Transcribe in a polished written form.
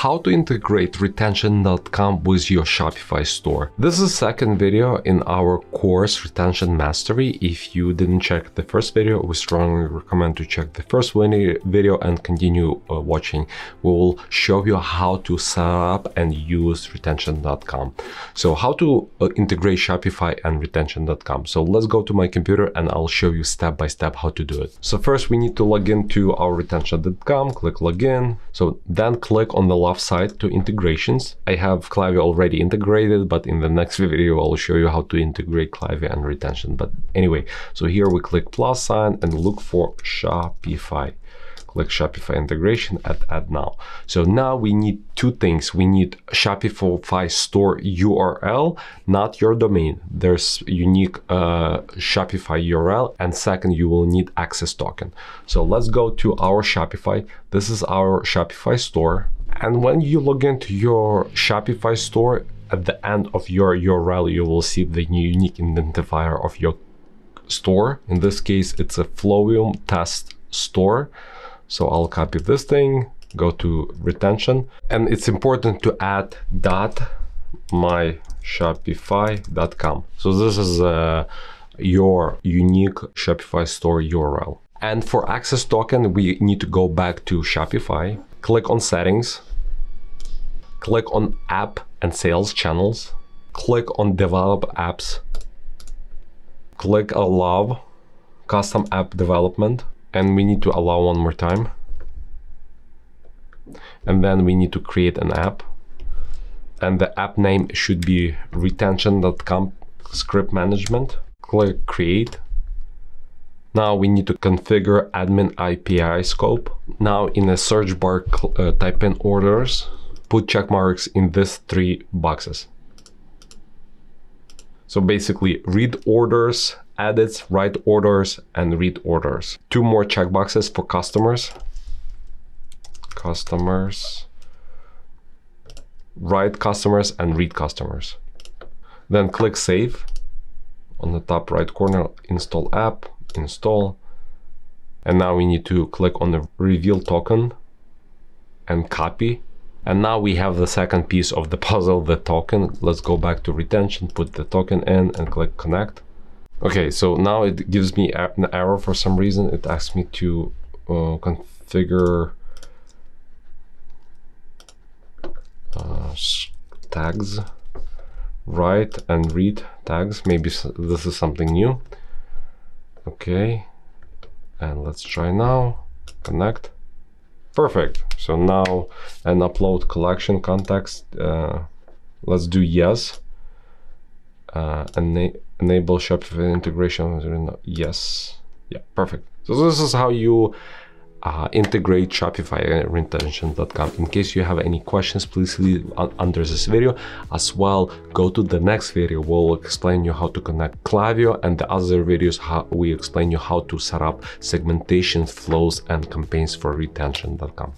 how to integrate retention.com with your Shopify store. This is the second video in our course Retention Mastery. If you didn't check the first video, we strongly recommend to check the first video and continue watching. We will show you how to set up and use retention.com. So how to integrate Shopify and retention.com. So let's go to my computer and I'll show you step by step how to do it. So first we need to log into our retention.com, click login. So then click on the left side to integrations. I have Klaviyo already integrated, but in the next video I'll show you how to integrate Klaviyo and retention. But anyway, so here we click plus sign and look for Shopify. Click Shopify integration and add now. So now we need two things. We need Shopify store URL, not your domain. There's unique Shopify URL. And second, you will need access token. So let's go to our Shopify. This is our Shopify store. And when you log into your Shopify store, at the end of your URL, you will see the unique identifier of your store. In this case, it's a Flowium test store. So I'll copy this thing, go to retention, and it's important to add .myshopify.com. So this is your unique Shopify store URL. And for access token, we need to go back to Shopify, click on settings, click on app and sales channels, click on develop apps, click allow custom app development. And we need to allow one more time. And then we need to create an app. And the app name should be retention.com script management. Click create. Now we need to configure admin API scope. Now in a search bar, type in orders, put check marks in these three boxes. So basically read orders, edits, write orders, and read orders. Two more checkboxes for customers. Customers, write customers and read customers. Then click save. On the top right corner, install app, install. And now we need to click on the reveal token and copy. And now we have the second piece of the puzzle, the token. Let's go back to retention, put the token in and click connect. Okay, so now it gives me an error for some reason. It asks me to configure tags, write and read tags. Maybe this is something new. Okay, and let's try now, connect. Perfect. So now an upload collection context. Let's do yes. Enable Shopify integration. Yes. Yeah, perfect. So this is how you integrate Shopify and retention.com. In case you have any questions, please leave under this video. As well, go to the next video. We'll explain you how to connect Klaviyo, and the other videos how we explain you how to set up segmentation flows and campaigns for retention.com.